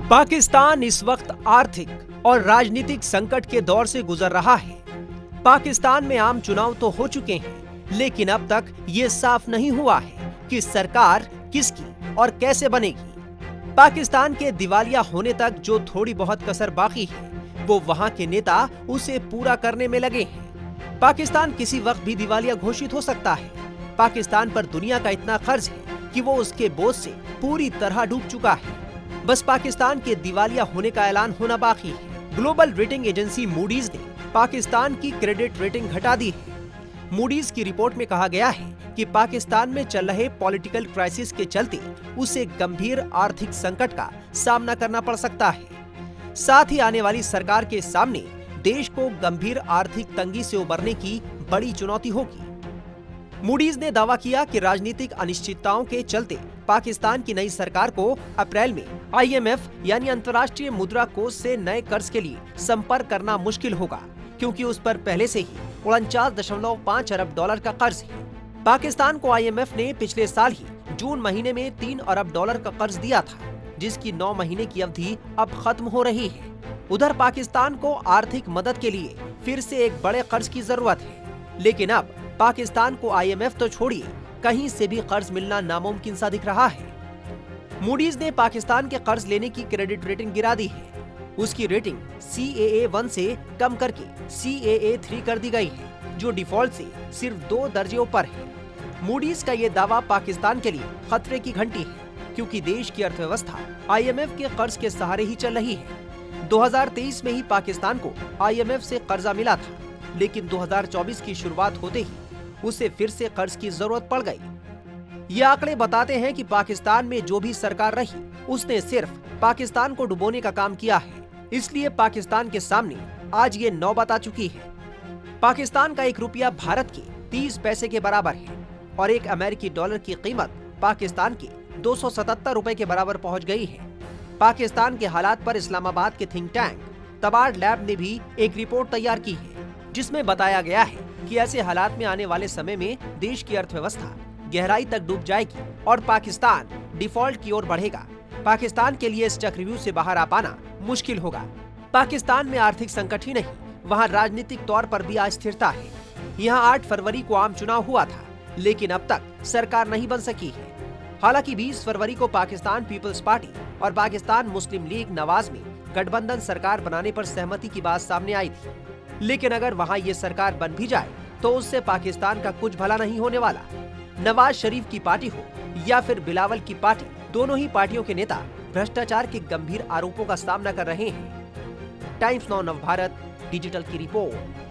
पाकिस्तान इस वक्त आर्थिक और राजनीतिक संकट के दौर से गुजर रहा है। पाकिस्तान में आम चुनाव तो हो चुके हैं, लेकिन अब तक ये साफ नहीं हुआ है कि सरकार किसकी और कैसे बनेगी। पाकिस्तान के दिवालिया होने तक जो थोड़ी बहुत कसर बाकी है, वो वहां के नेता उसे पूरा करने में लगे हैं। पाकिस्तान किसी वक्त भी दिवालिया घोषित हो सकता है। पाकिस्तान पर दुनिया का इतना कर्ज है कि वो उसके बोझ से पूरी तरह डूब चुका है। बस पाकिस्तान के दिवालिया होने का ऐलान होना बाकी है। ग्लोबल रेटिंग एजेंसी मूडीज ने पाकिस्तान की क्रेडिट रेटिंग घटा दी है। मूडीज की रिपोर्ट में कहा गया है कि पाकिस्तान में चल रहे पॉलिटिकल क्राइसिस के चलते उसे गंभीर आर्थिक संकट का सामना करना पड़ सकता है। साथ ही आने वाली सरकार के सामने देश को गंभीर आर्थिक तंगी से उबरने की बड़ी चुनौती होगी। मूडीज ने दावा किया कि राजनीतिक अनिश्चितताओं के चलते पाकिस्तान की नई सरकार को अप्रैल में IMF यानी अंतर्राष्ट्रीय मुद्रा कोष से नए कर्ज के लिए संपर्क करना मुश्किल होगा, क्योंकि उस पर पहले से ही 49.5 अरब डॉलर का कर्ज है। पाकिस्तान को IMF ने पिछले साल ही जून महीने में 3 अरब डॉलर का कर्ज दिया था, जिसकी 9 महीने की अवधि अब खत्म हो रही है। उधर पाकिस्तान को आर्थिक मदद के लिए फिर से एक बड़े कर्ज की जरूरत है, लेकिन अब पाकिस्तान को IMF तो छोड़िए, कहीं से भी कर्ज मिलना नामुमकिन सा दिख रहा है। मूडीज ने पाकिस्तान के कर्ज लेने की क्रेडिट रेटिंग गिरा दी है। उसकी रेटिंग CAA1 से कम करके CAA3 कर दी गई है, जो डिफॉल्ट से सिर्फ 2 दर्जे ऊपर है। मूडीज का ये दावा पाकिस्तान के लिए खतरे की घंटी है, क्योंकि देश की अर्थव्यवस्था IMF के कर्ज के सहारे ही चल रही है। 2023 में ही पाकिस्तान को IMF से कर्जा मिला था, लेकिन 2024 की शुरुआत होते ही उसे फिर से कर्ज की जरूरत पड़ गई। ये आंकड़े बताते हैं कि पाकिस्तान में जो भी सरकार रही, उसने सिर्फ पाकिस्तान को डुबोने का काम किया है। इसलिए पाकिस्तान के सामने आज ये नौबत आ चुकी है। पाकिस्तान का 1 रुपया भारत के 30 पैसे के बराबर है और 1 अमेरिकी डॉलर की कीमत पाकिस्तान के 277 रुपए के बराबर पहुंच गई है। पाकिस्तान के हालात पर इस्लामाबाद के थिंक टैंक तबाड़ लैब ने भी एक रिपोर्ट तैयार की है, जिसमें बताया गया है कि ऐसे हालात में आने वाले समय में देश की अर्थव्यवस्था गहराई तक डूब जाएगी और पाकिस्तान डिफॉल्ट की ओर बढ़ेगा। पाकिस्तान के लिए इस चक्रव्यूह से बाहर आ पाना मुश्किल होगा। पाकिस्तान में आर्थिक संकट ही नहीं, वहाँ राजनीतिक तौर पर भी अस्थिरता है। यहाँ 8 फरवरी को आम चुनाव हुआ था, लेकिन अब तक सरकार नहीं बन सकी है। हालांकि 20 फरवरी को पाकिस्तान पीपल्स पार्टी और पाकिस्तान मुस्लिम लीग नवाज में गठबंधन सरकार बनाने पर सहमति की बात सामने आई थी, लेकिन अगर वहाँ ये सरकार बन भी जाए तो उससे पाकिस्तान का कुछ भला नहीं होने वाला। नवाज शरीफ की पार्टी हो या फिर बिलावल की पार्टी, दोनों ही पार्टियों के नेता भ्रष्टाचार के गंभीर आरोपों का सामना कर रहे हैं। टाइम्स नाउ नवभारत डिजिटल की रिपोर्ट।